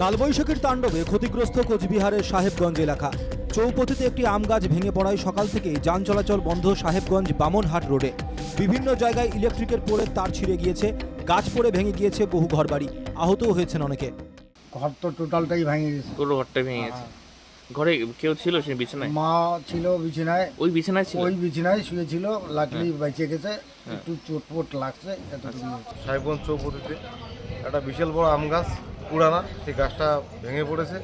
কালবৈশাখীর তাণ্ডবে ক্ষতিগ্রস্ত কোচবিহারের সাহেবগঞ্জ এলাকা। চৌপথিতে একটি আম গাছ ভেঙে পড়ায় সকাল থেকেই যান চলাচল বন্ধ সাহেবগঞ্জ বামনহাট রোডে। বিভিন্ন জায়গায় ইলেকট্রিকের পোলের তার ছিঁড়ে গিয়েছে, গাছ পড়ে ভেঙে গিয়েছে বহু ঘরবাড়ি, আহতও হয়েছেন অনেকে। ঘর তো টোটালটাই ভেঙে গেছে। পুরো ঘরটাই ভেঙে গেছে। ঘরে কেউ ছিল সে বিছানায়? মা ছিল বিছানায়, ওই বিছানায় ছিল? ওই বিছানায় শুয়েছিল, লাকড়ি বেঁচে গেছে, একটু চোটপোট লাগছে এতটুকু। সাহেবগঞ্জ চৌপথিতে একটা বিশাল বড় আম গাছ পুরানা, সেই গাছটা ভেঙে পড়েছে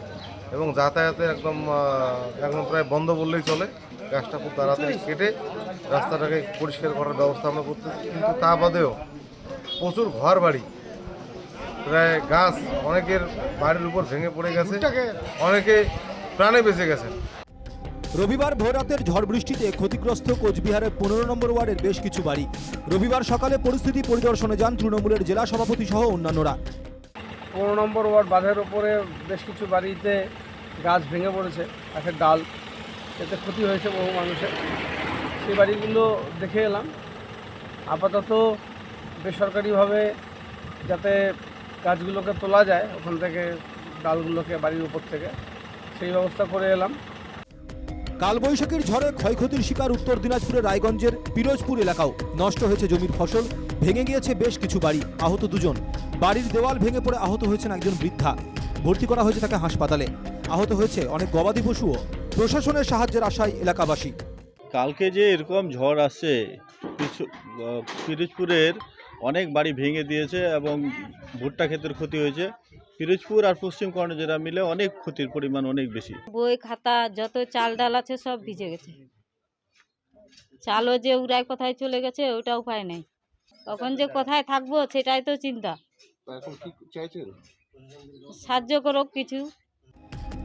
এবং যাতায়াতে একদম প্রায় বন্ধ বললেই চলে। গাছটা খুব তাড়াতাড়ি কেটে রাস্তাটাকে পরিষ্কার করার ব্যবস্থা আমরা করতেছি, কিন্তু তা বাদেও প্রচুর ঘর বাড়ি, প্রায় গাছ অনেকের বাড়ির উপর ভেঙে পড়ে গেছে, অনেকে প্রাণে বেঁচে গেছে। রবিবার ভোররাতের ঝড় বৃষ্টিতে ক্ষতিগ্রস্ত কোচবিহারের 15 নম্বর ওয়ার্ডের বেশ কিছু বাড়ি। রবিবার সকালে পরিস্থিতি পরিদর্শনে যান তৃণমূলের জেলা সভাপতি সহ অন্যান্যরা। 15 নম্বর ওয়ার্ড বাঁধের ওপরে বেশ কিছু বাড়িতে গাছ ভেঙে পড়েছে, গাছের ডাল, এতে ক্ষতি হয়েছে বহু মানুষের। সেই বাড়িগুলো দেখে এলাম। আপাতত বেসরকারিভাবে যাতে গাছগুলোকে তোলা যায় ওখান থেকে, ডালগুলোকে বাড়ির উপর থেকে, সেই ব্যবস্থা করে এলাম। কালবৈশাখীর ঝড়ে ক্ষয়ক্ষতির শিকার উত্তর দিনাজপুরের রায়গঞ্জের পিরোজপুর এলাকাও। নষ্ট হয়েছে জমির ফসল, ভেঙে গিয়েছে বেশ কিছু বাড়ি, আহত দুজন। বাড়ির দেওয়াল ভেঙে পড়ে আহত হয়েছেন একজন বৃদ্ধা, ভর্তি করা হয়েছে তাকে হাসপাতালে। আহত হয়েছে অনেক গবাদি পশুও। প্রশাসনের সাহায্যের আশায় এলাকাবাসী। কালকে যে এরকম ঝড় আসছে, পিরোজপুরের অনেক বাড়ি ভেঙে দিয়েছে এবং ভুট্টা ক্ষেতের ক্ষতি হয়েছে। পিরোজপুর আর পশ্চিম কর্ণজেলা মিলে অনেক ক্ষতির পরিমাণ অনেক বেশি। বই খাতা যত চাল ডাল আছে সব ভিজে গেছে। চালও যে উড়ায় কোথায় চলে গেছে ওটা উপায় নেই। তখন যে কোথায় থাকবো সেটাই তো চিন্তা। সাহায্য করুক কিছু।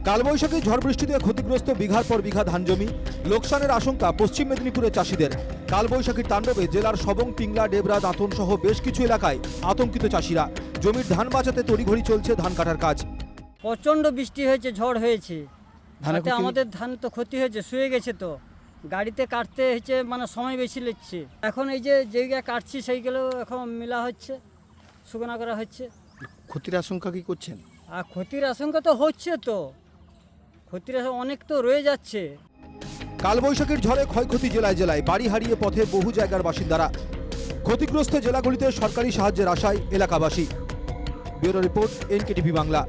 কালবৈশাখী ঝড় বৃষ্টিতে ক্ষতিগ্রস্ত বিঘার পর বিঘা ধান জমি, লোকসানের আশঙ্কা পশ্চিম মেদিনীপুরের চাষিদের। কালবৈশাখীর তাণ্ডবে জেলার সবং, পিংলা, ডেবরা, দাঁতন সহ বেশ কিছু এলাকায় আতঙ্কিত চাষিরা। জমির ধান বাঁচাতে তড়িঘড়ি চলছে ধান কাটার কাজ। প্রচণ্ড বৃষ্টি হয়েছে, ঝড় হয়েছে, তাতে আমাদের ধান তো ক্ষতি হয়েছে, শুয়ে গেছে। তো গাড়িতে কাটতে হচ্ছে, মানে সময় বেশি লাগছে। এখন এই যে জায়গা কাটছি সেইগুলো এখন মেলা হচ্ছে, শুকনা করা হচ্ছে। ক্ষতির আশঙ্কা কি করছেন? আর ক্ষতির আশঙ্কা তো হচ্ছে, তো ক্ষতির অনেক তো রয়ে যাচ্ছে। কালবৈশাখীর ঝড়ে ক্ষয়ক্ষতি জেলায় জেলায়, বাড়ি হারিয়ে পথে বহু জায়গার বাসিন্দারা। ক্ষতিগ্রস্ত জেলাগুলিতে সরকারি সাহায্যের আশায় এলাকাবাসী। Bureau report, NKTV Bangla.